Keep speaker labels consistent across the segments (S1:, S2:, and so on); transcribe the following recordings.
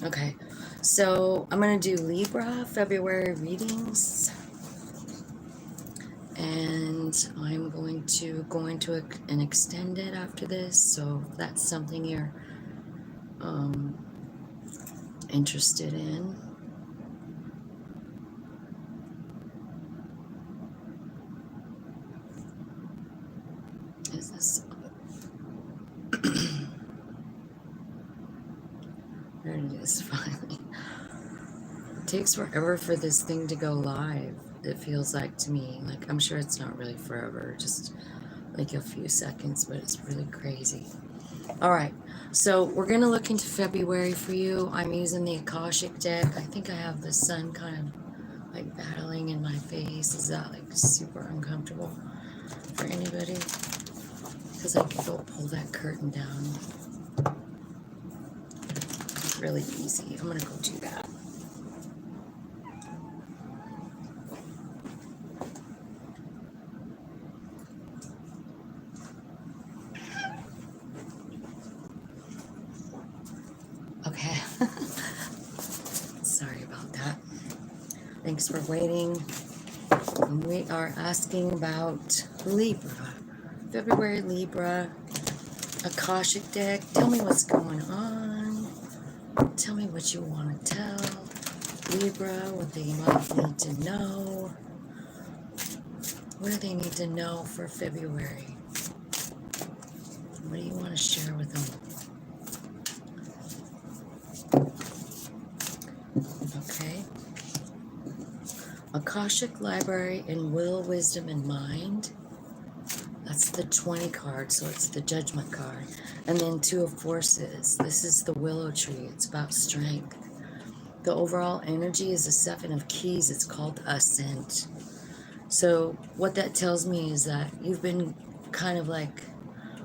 S1: Okay, so I'm going to do Libra February readings, and I'm going to go into an extended after this, so if that's something you're interested in. Is this... There it is, finally. It takes forever for this thing to go live, it feels like to me. Like, I'm sure it's not really forever, just like a few seconds, but it's really crazy. All right, so we're going to look into February for you. I'm using the Akashic deck. I think I have the sun kind of like battling in my face. Is that like super uncomfortable for anybody? Because I could go pull that curtain down really easy. I'm going to go do that. Okay. Sorry about that. Thanks for waiting. And we are asking about Libra. February Libra. Akashic deck. Tell me what's going on. Tell me what you want to tell Libra, what they might need to know. What do they need to know for February? What do you want to share with them? Okay. Akashic Library and Will, Wisdom, and Mind. That's the 20 card, so it's the Judgment card. And then Two of Forces. This is the Willow Tree. It's about strength. The overall energy is the Seven of Keys. It's called Ascent. So what that tells me is that you've been kind of like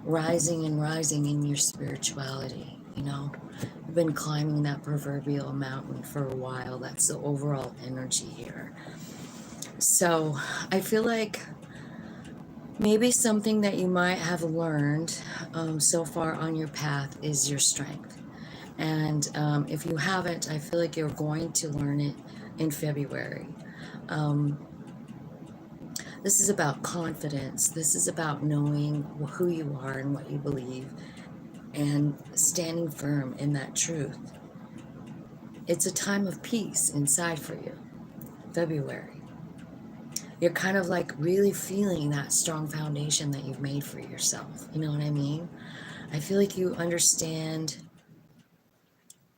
S1: rising and rising in your spirituality, you know? You've been climbing that proverbial mountain for a while. That's the overall energy here. So I feel like maybe something that you might have learned so far on your path is your strength. And if you haven't, I feel like you're going to learn it in February. This is about confidence. This is about knowing who you are and what you believe and standing firm in that truth. It's a time of peace inside for you, February. You're kind of like really feeling that strong foundation that you've made for yourself. You know what I mean? I feel like you understand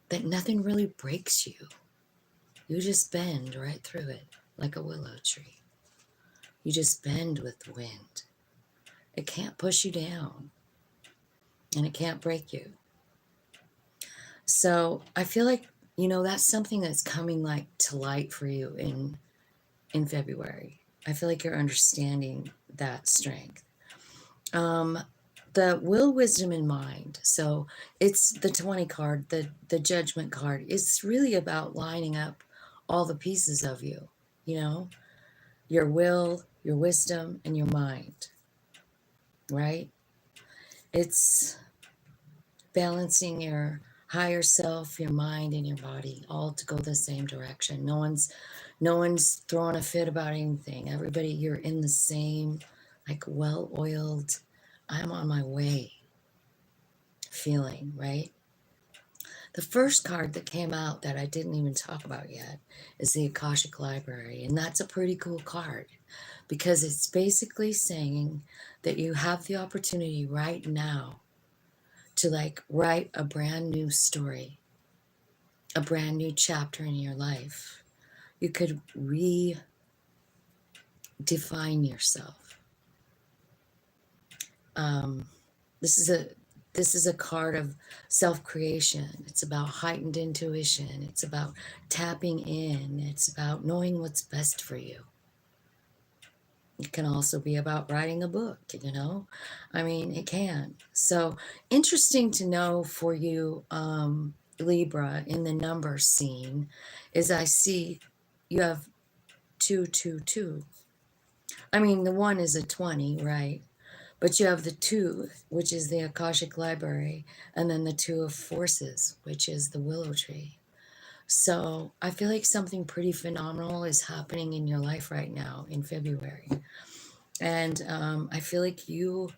S1: that nothing really breaks you. You just bend right through it like a willow tree. You just bend with the wind. It can't push you down and it can't break you. So I feel like, you know, that's something that's coming like to light for you in February. I feel like you're understanding that strength. The Will, Wisdom, and Mind. So it's the 20 card, the Judgment card. It's really about lining up all the pieces of you, you know, your will, your wisdom, and your mind, right? It's balancing your higher self, your mind, and your body all to go the same direction. No one's throwing a fit about anything. Everybody, you're in the same, like, well-oiled, I'm on my way feeling, right? The first card that came out that I didn't even talk about yet is the Akashic Library. And that's a pretty cool card because it's basically saying that you have the opportunity right now to like write a brand new story, a brand new chapter in your life. You could redefine yourself. This is a card of self-creation. It's about heightened intuition. It's about tapping in. It's about knowing what's best for you. It can also be about writing a book, you know? I mean, it can. So interesting to know for you, Libra, in the number scene, is I see you have 222. I mean, the 1 is a 20, right? But you have the 2, which is the Akashic Library, and then the 2 of Forces, which is the Willow Tree. So I feel like something pretty phenomenal is happening in your life right now in February. And I feel like you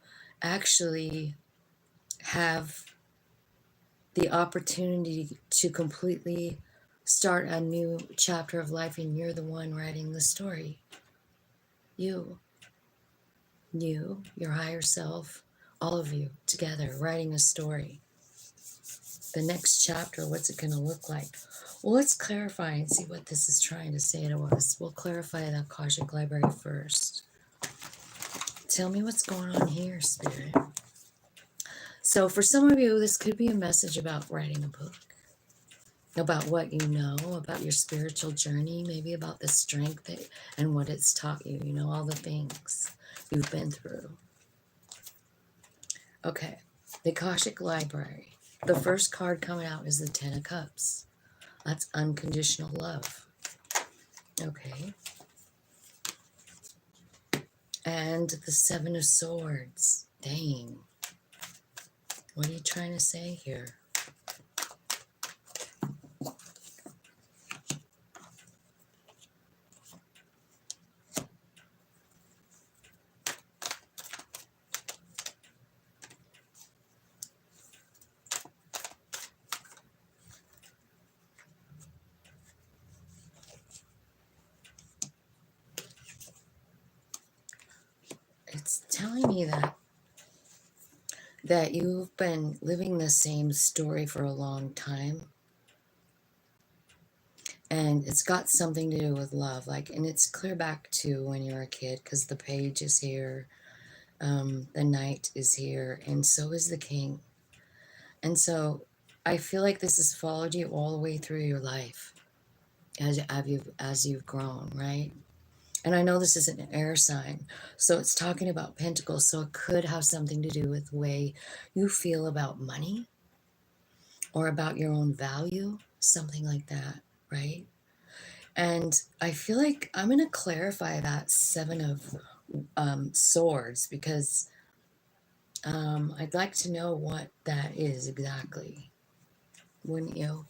S1: actually have the opportunity to completely start a new chapter of life, and you're the one writing the story. You, your higher self, all of you together writing a story. The next chapter, what's it going to look like? Well, let's clarify and see what this is trying to say to us. We'll clarify the Akashic Library first. Tell me what's going on here, Spirit. So for some of you, this could be a message about writing a book, about what you know, about your spiritual journey, maybe about the strength and what it's taught you, all the things you've been through. Okay, the Akashic Library. The first card coming out is the Ten of Cups. That's unconditional love. Okay. And the Seven of Swords. Dang. What are you trying to say here? It's telling me that you've been living the same story for a long time, and it's got something to do with love, and it's clear back to when you were a kid, because the Page is here, the Knight is here, and so is the King. And so I feel like this has followed you all the way through your life as you've grown, right? And I know this is an air sign, so it's talking about pentacles, so it could have something to do with the way you feel about money or about your own value, something like that, right? And I feel like I'm going to clarify that Seven of Swords, because I'd like to know what that is exactly, wouldn't you?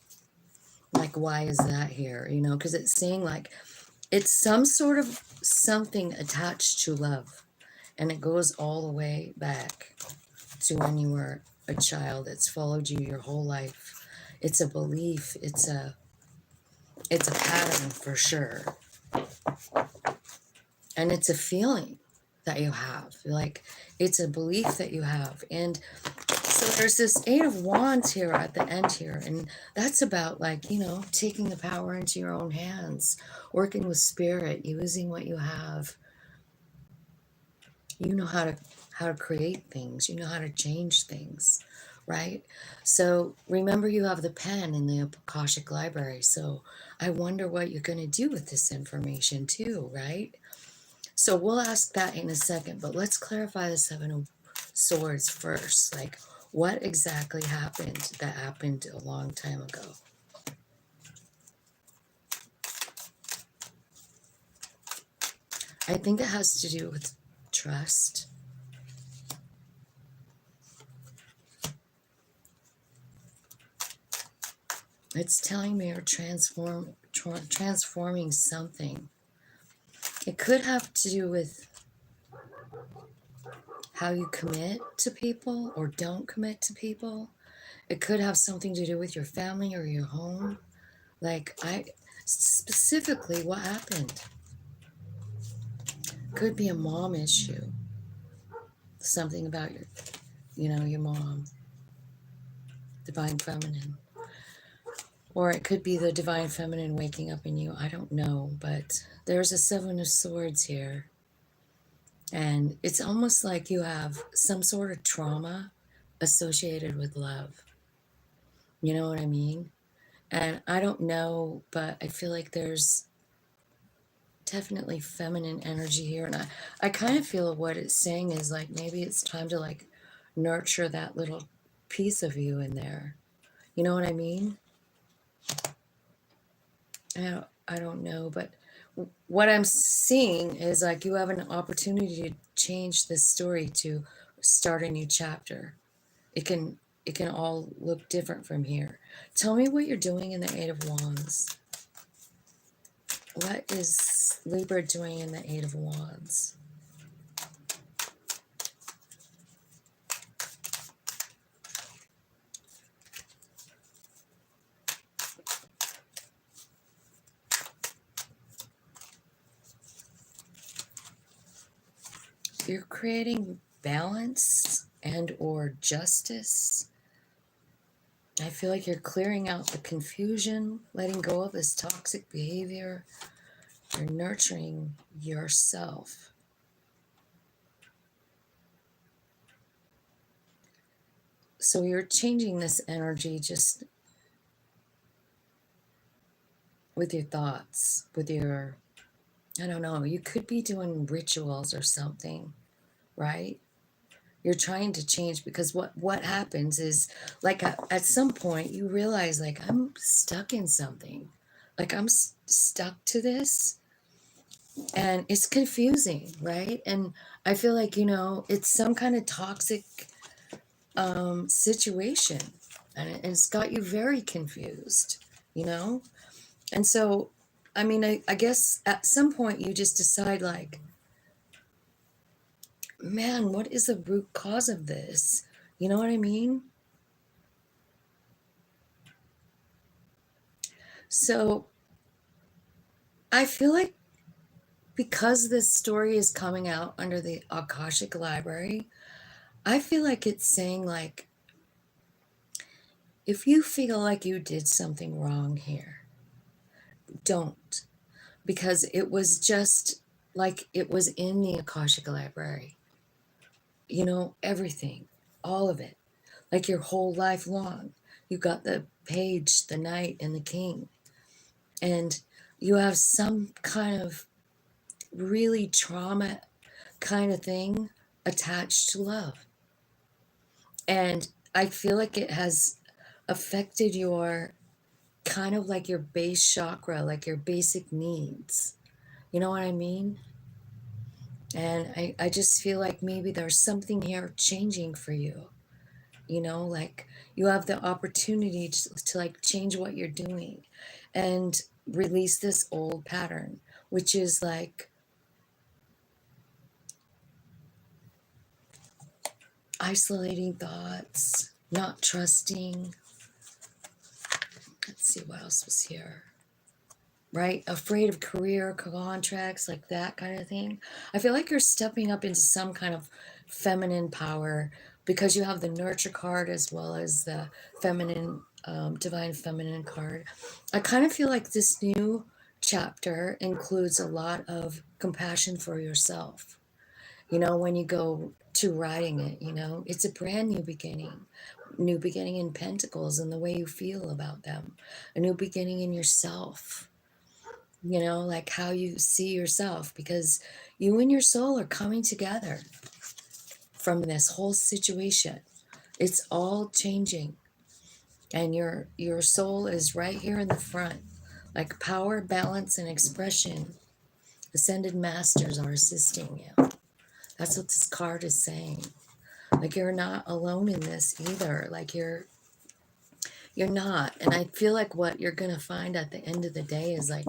S1: Like, why is that here? Because it's saying it's some sort of something attached to love. And it goes all the way back to when you were a child. It's followed you your whole life. It's a belief. It's a pattern for sure. And it's a feeling that you have. It's a belief that you have. And so there's this Eight of Wands here at the end here. And that's about taking the power into your own hands, working with spirit, using what you have. You know how to create things. You know how to change things, right? So remember, you have the pen in the Akashic Library. So I wonder what you're going to do with this information too, right? So we'll ask that in a second, but let's clarify the Seven of Swords first. What exactly happened that happened a long time ago? I think it has to do with trust. It's telling me you're transforming something. It could have to do with how you commit to people or don't commit to people. It could have something to do with your family or your home. Specifically, what happened? Could be a mom issue. Something about your mom, divine feminine. Or it could be the divine feminine waking up in you. I don't know, but there's a Seven of Swords here. And it's almost like you have some sort of trauma associated with love. You know what I mean? And I don't know, but I feel like there's definitely feminine energy here. And I kind of feel what it's saying is maybe it's time to nurture that little piece of you in there. You know what I mean? I don't know, but what I'm seeing is you have an opportunity to change this story, to start a new chapter. It can it can all look different from here. Tell me what you're doing in the Eight of Wands. What is Libra doing in the Eight of Wands? You're creating balance and or justice. I feel like you're clearing out the confusion, letting go of this toxic behavior. You're nurturing yourself. So you're changing this energy just with your thoughts, with your, I don't know, you could be doing rituals or something, right? You're trying to change because what happens is like at some point you realize like I'm stuck in something. Like I'm stuck to this and it's confusing, right? And I feel like, you know, it's some kind of toxic situation and it's got you very confused, you know? And so, I mean, I guess at some point you just decide like, man, what is the root cause of this? You know what I mean? So I feel like because this story is coming out under the Akashic Library, I feel like it's saying like, if you feel like you did something wrong here, don't. Because it was just like it was in the Akashic Library. You know, everything, all of it, like your whole life long. You got the page, the knight, and the king. And you have some kind of really trauma kind of thing attached to love. And I feel like it has affected your kind of like your base chakra, like your basic needs. You know what I mean? And I just feel like maybe there's something here changing for you. You know, like you have the opportunity to like change what you're doing and release this old pattern, which is like isolating thoughts, not trusting. Let's see what else was here. Right? Afraid of career contracts, like that kind of thing. I feel like you're stepping up into some kind of feminine power because you have the nurture card as well as the feminine, divine feminine card. I kind of feel like this new chapter includes a lot of compassion for yourself. You know, when you go to writing it, you know, it's a brand new beginning in pentacles and the way you feel about them, a new beginning in yourself, you know, like how you see yourself, because you and your soul are coming together from this whole situation. It's all changing. And your soul is right here in the front. Like power, balance, and expression. Ascended masters are assisting you. That's what this card is saying. Like you're not alone in this either. Like you're not. And I feel like what you're gonna find at the end of the day is like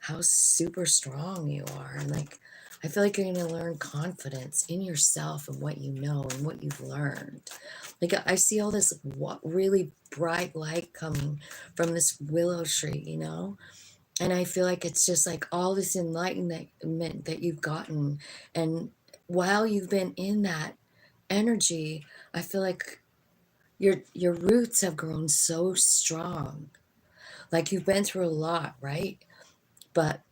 S1: how super strong you are. And like I feel like you're gonna learn confidence in yourself and what you know and what you've learned. Like I see all this really bright light coming from this willow tree, you know? And I feel like it's just like all this enlightenment that you've gotten. And while you've been in that energy, I feel like your roots have grown so strong. Like you've been through a lot, right? But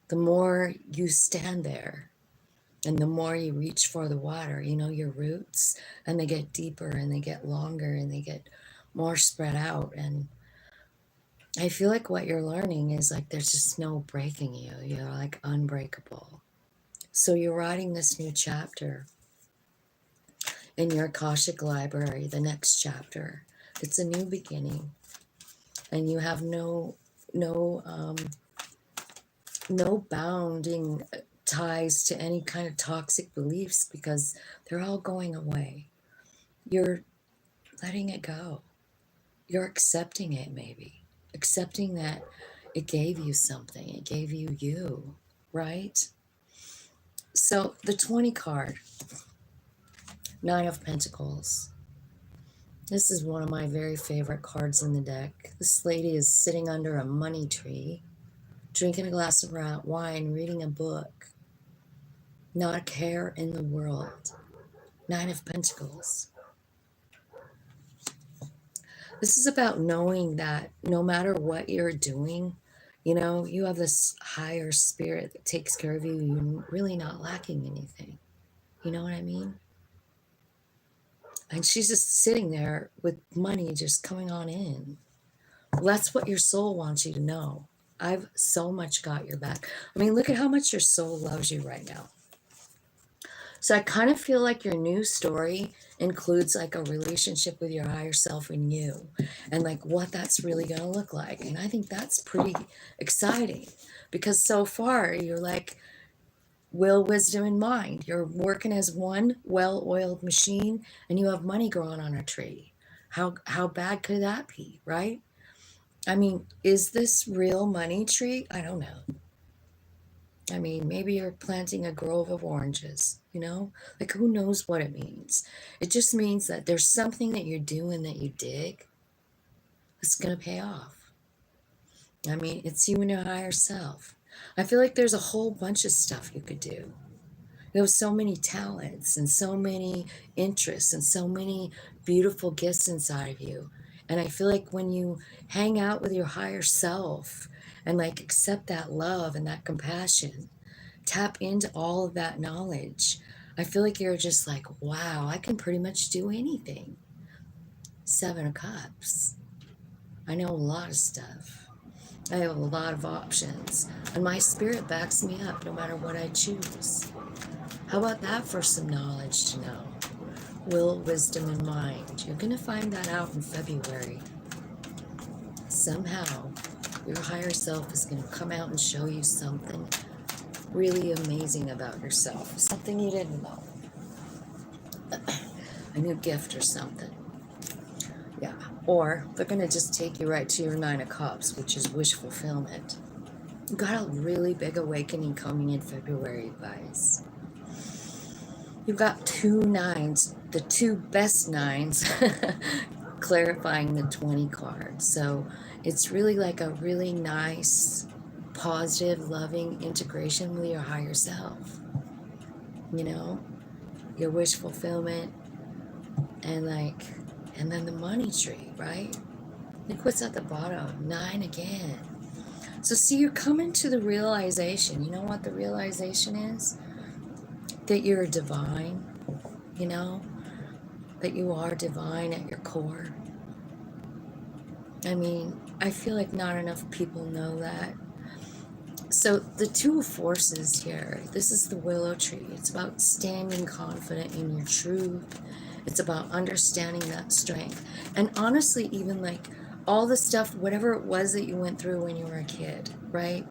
S1: the more you stand there and the more you reach for the water, you know, your roots, and they get deeper and they get longer and they get more spread out. And I feel like what you're learning is like there's just no breaking you. You're like unbreakable. So you're writing this new chapter in your Akashic library, the next chapter. It's a new beginning. And you have no bounding ties to any kind of toxic beliefs because they're all going away. You're letting it go. You're accepting it, maybe. Accepting that it gave you something. It gave you you, right? So the 20 card, Nine of Pentacles. This is one of my very favorite cards in the deck. This lady is sitting under a money tree, drinking a glass of wine, reading a book. Not a care in the world. Nine of Pentacles. This is about knowing that no matter what you're doing, you know, you have this higher spirit that takes care of you. You're really not lacking anything. You know what I mean? And she's just sitting there with money just coming on in. Well, that's what your soul wants you to know. I've so much got your back. I mean, look at how much your soul loves you right now. So I kind of feel like your new story includes like a relationship with your higher self and you, and like what that's really going to look like. And I think that's pretty exciting because so far you're like will, wisdom, and mind. You're working as one well-oiled machine and you have money growing on a tree. How bad could that be, right? I mean, is this real money tree? I don't know. I mean, maybe you're planting a grove of oranges, you know? Like, who knows what it means? It just means that there's something that you're doing that you dig that's going to pay off. I mean, it's you and your higher self. I feel like there's a whole bunch of stuff you could do. You have so many talents and so many interests and so many beautiful gifts inside of you. And I feel like when you hang out with your higher self and like accept that love and that compassion, tap into all of that knowledge, I feel like you're just like, wow, I can pretty much do anything. Seven of Cups. I know a lot of stuff. I have a lot of options. And my spirit backs me up no matter what I choose. How about that for some knowledge to know? Will, wisdom, and mind. You're going to find that out in February. Somehow, your higher self is going to come out and show you something really amazing about yourself. Something you didn't know. A new gift or something. Yeah. Or they're going to just take you right to your Nine of Cups, which is wish fulfillment. You got a really big awakening coming in February, guys. You've got two nines, the two best nines, clarifying the 20 card. So it's really like a really nice, positive, loving integration with your higher self. You know, your wish fulfillment and then the money tree, right? Look what's at the bottom, 9 again. So see, you're coming to the realization. You know what the realization is? That you're divine, you know? That you are divine at your core. I mean, I feel like not enough people know that. So the Two of Forces here, this is the willow tree. It's about standing confident in your truth. It's about understanding that strength. And honestly, even like all the stuff, whatever it was that you went through when you were a kid, right?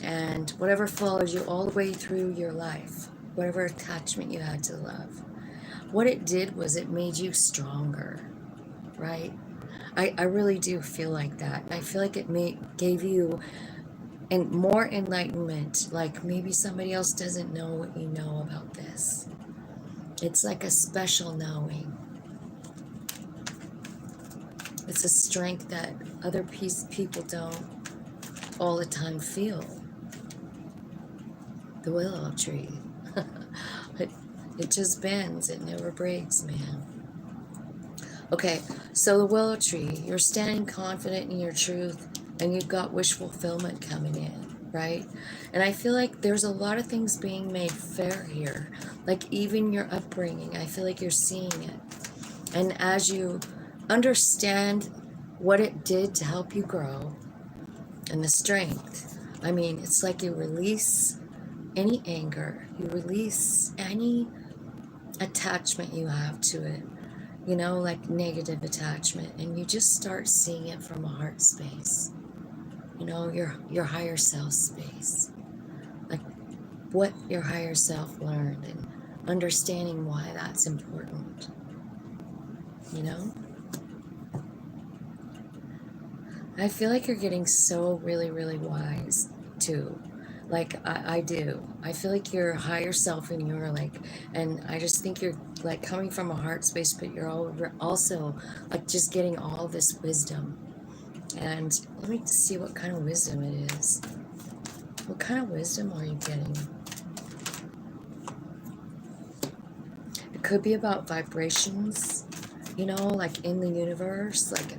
S1: And whatever followed you all the way through your life, whatever attachment you had to love, what it did was it made you stronger, right? I really do feel like that. I feel like it gave you and more enlightenment, like maybe somebody else doesn't know what you know about this. It's like a special knowing. It's a strength that other people don't all the time feel. The willow tree. It just bends, it never breaks, man. Okay, so the willow tree, you're standing confident in your truth and you've got wish fulfillment coming in, right? And I feel like there's a lot of things being made fair here, like even your upbringing. I feel like you're seeing it. And as you understand what it did to help you grow and the strength, I mean, it's like you release any anger, you release any attachment you have to it. You know, like negative attachment, and you just start seeing it from a heart space, you know, your higher self space, like what your higher self learned and understanding why that's important, you know. I feel like you're getting so really, really wise too. Like I do. I feel like your higher self and you're like, and I just think you're like coming from a heart space, but you're also like just getting all this wisdom. And let me see what kind of wisdom it is. What kind of wisdom are you getting? It could be about vibrations, you know, like in the universe. Like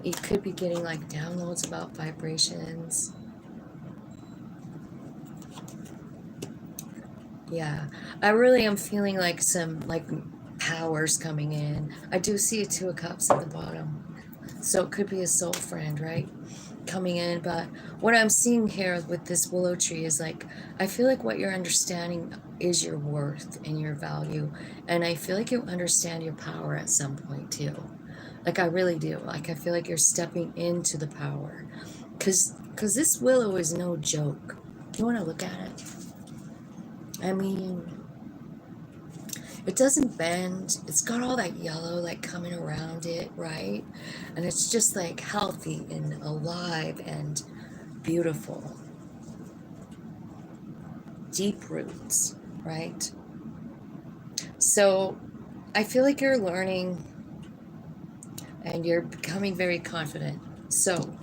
S1: you could be getting like downloads about vibrations. Yeah, I really am feeling like some like powers coming in. I do see a Two of Cups at the bottom. So it could be a soul friend, right? Coming in. But what I'm seeing here with this willow tree is like, I feel like what you're understanding is your worth and your value. And I feel like you understand your power at some point too. Like I really do. Like I feel like you're stepping into the power. Cause this willow is no joke. You want to look at it? I mean, it doesn't bend. It's got all that yellow like coming around it, right? And it's just like healthy and alive and beautiful. Deep roots, right? So I feel like you're learning and you're becoming very confident. So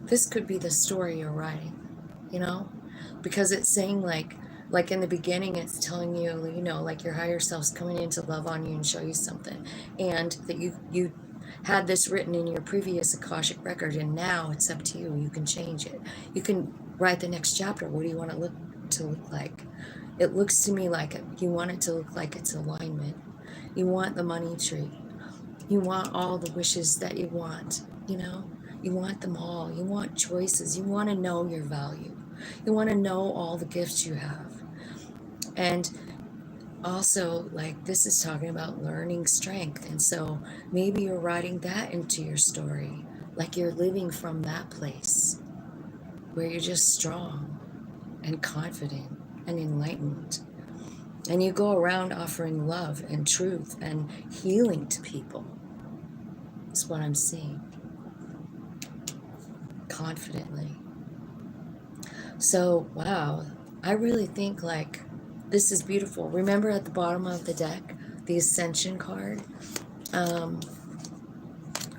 S1: this could be the story you're writing, you know? Because it's saying like in the beginning it's telling you, you know, like your higher self's coming in to love on you and show you something, and that you had this written in your previous Akashic record, and now it's up to you. You can change it. You can write the next chapter. What do you want it to look like? It looks to me like you want it to look like it's alignment. You want the money tree. You want all the wishes that you want, you know? You want them all. You want choices. You want to know your value. You want to know all the gifts you have. And also, like, this is talking about learning strength. And so maybe you're writing that into your story. Like you're living from that place where you're just strong and confident and enlightened. And you go around offering love and truth and healing to people. That's what I'm seeing. Confidently. So, wow, I really think like this is beautiful. Remember at the bottom of the deck, the Ascension card?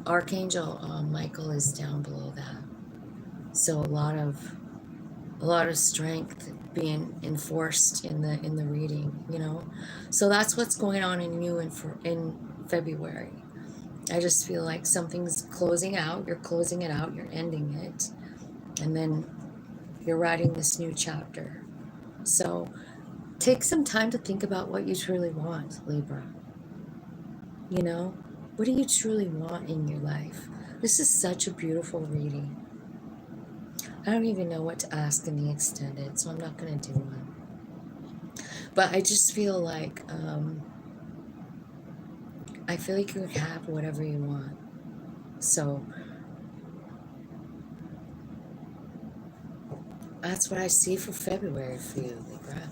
S1: Archangel Michael is down below that. So a lot of strength being enforced in the reading, you know. So that's what's going on in you in February. I just feel like something's closing out. You're closing it out. You're ending it, and then you're writing this new chapter. So take some time to think about what you truly want, Libra. You know, what do you truly want in your life? This is such a beautiful reading. I don't even know what to ask in the extended, so I'm not going to do one. But I just feel like, I feel like you can have whatever you want. So that's what I see for February for you, Libra.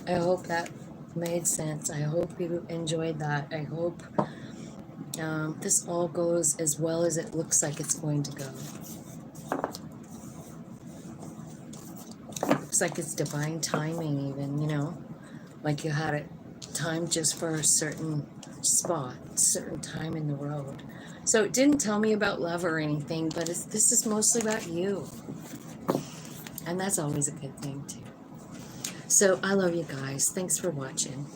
S1: I hope that made sense. I hope you enjoyed that. I hope this all goes as well as it looks like it's going to go. Looks like it's divine timing even, you know? Like you had it timed just for a certain spot, certain time in the road. So it didn't tell me about love or anything, but this is mostly about you. And that's always a good thing too. So I love you guys. Thanks for watching.